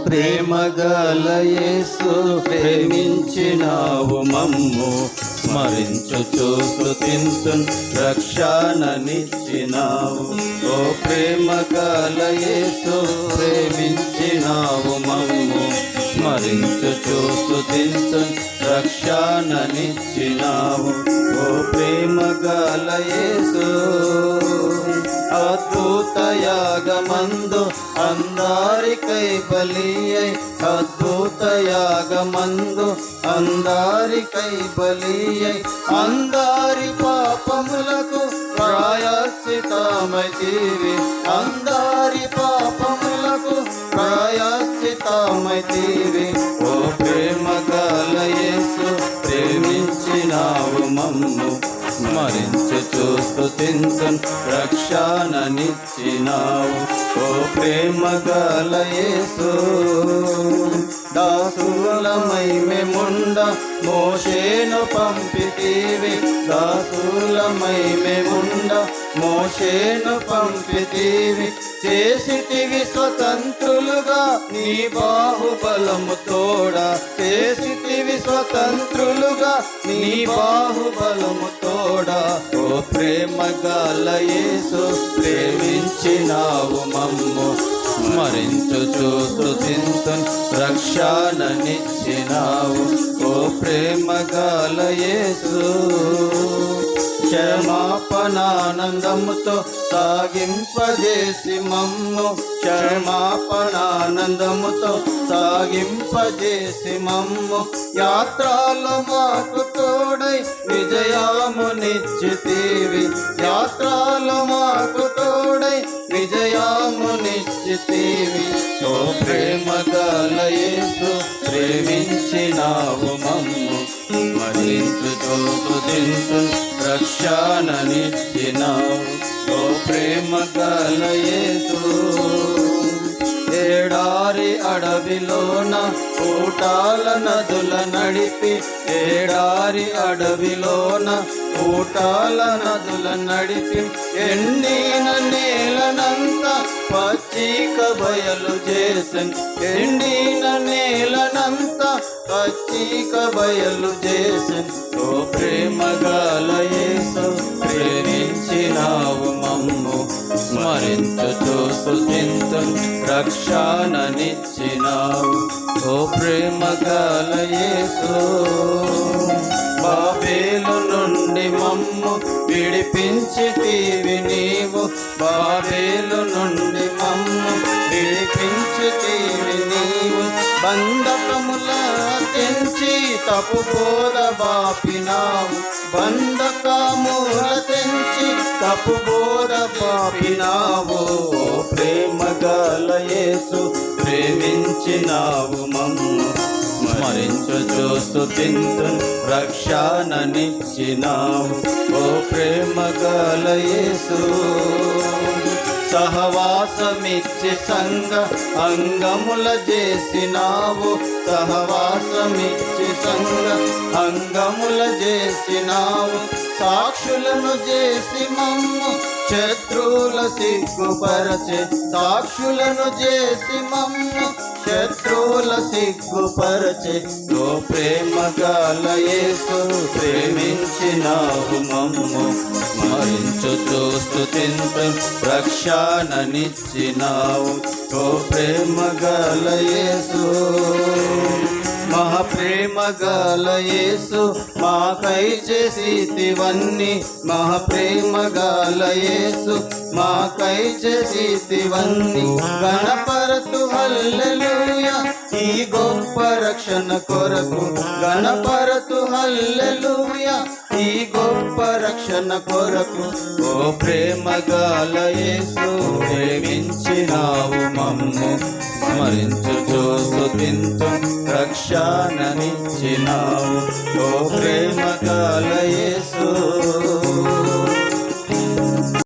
ప్రేమగల యేసు ప్రేమించినావు మమ్ము స్మరించుచు స్తుతింతున్ రక్షణనిచ్చినావు. ఓ ప్రేమగల యేసు ప్రేమించినావు మమ్ము స్మరించుచు స్తుతింతున్ రక్షణనిచ్చినావు. ఓ ప్రేమగల యేసు అద్భుత యాగమందు అందరికై బలియై, అద్భుత యాగమందు అందరికై బలియై, అందరి పాపములకు ప్రాయశ్చిత్తమైతివి, అందరి పాపములకు ప్రాయశ్చిత్తమైతివి. ఓ ప్రేమగల యేసు ప్రేమించినావు మమ్ము స్మరించుచు స్తుతింతున్ రక్షణనిచ్చినావు. ఓ ప్రేమగల యేసు దాసులమై మేముండ మోషేను పంపితివి, దాసులమై మేముండ మోషేను పంపితివి. చేసితివి స్వతంత్రులుగా నీ బాహుబలము తోడా, చేసితివి స్వతంత్రులుగా నీ బాహుబలము తోడా. ఓ ప్రేమగల యేసు ప్రేమించినావు మమ్ము స్మరించుచు స్తుతింతున్ రక్షణనిచ్చినావు. ఓ ప్రేమగల యేసు క్షమాపణానందముతో సాగింపజేసి మమ్ము, క్షమాపణానందముతో సాగింపజేసి మమ్ము. యాత్రలో మాకు తోడై విజయమునిచ్చితివి, యాత్రలో మాకు తోడై విజయమునిచ్చితివి. ఓ ప్రేమగల యేసు ప్రేమించినావు మమ్ము స్మరించుచు స్తుతింతున్ రక్షణనిచ్చినావు. ఓ ప్రేమగల యేసు ఏడారి అడవిలోన ఊటాల నదుల నడిపి, ఏడారి అడవిలోన ఊటాల నదుల నడిపి, ఎండిన నేలనంతా పచ్చిక బయలు చేసెన్, ఎండిన నేలనంతా పచ్చిక బయలు చేసెన్. ఓ ప్రేమగల యేసు ప్రేమించినావు మమ్ము స్మరించుచు స్తుతింతున్ రక్షణనిచ్చినావు. ఓ ప్రేమగల యేసు బాబేలు నుండి మమ్ము విడిపించితివి నీవు, బాబేలు నుండి మమ్ము విడిపించితివి నీవు. బంధకముల తెంచి తప్పు బోధ బాపినావు, బంధకముల తెంచి తప్పు బోధ బాపినావు. ప్రేమగల యేసు ప్రేమించినావు మమ్ము స్మరించుచు స్తుతింతున్ రక్షణనిచ్చినావు. ఓ ప్రేమగల యేసు సహవాసమిచ్చి సంగ అంగముల చేసినావు, సహవాసమిచ్చి సంగ అంగముల చేసినావు. సాక్షులను చేసి మమ్ము శత్రువుల సిగ్గుపరచే, సాక్షులను చేసి మమ్ము శత్రువుల సిగ్గుపరచే. ఓ ప్రేమగల యేసు ప్రేమించినావు మమ్ము స్మరించుచు స్తుతింతున్ రక్షణనిచ్చినావు. ఓ ప్రేమగల యేసు మహాప్రేమగల యేసు మాకై చేసితివన్నీ, మహాప్రేమగల యేసు మాకై చేసితివన్నీ. గణపరతు హల్లెలూయా ఈ గొప్ప రక్షణ కొరకు, గణపరతు హల్లెలూయా ఈ గొప్ప రక్షణ కొరకు. ఓ ప్రేమగల యేసు ప్రేమించినావు మమ్ము స్మరించుచు స్తుతింతున్ రక్షణనిచ్చినావు. ఓ ప్రేమగల యేసు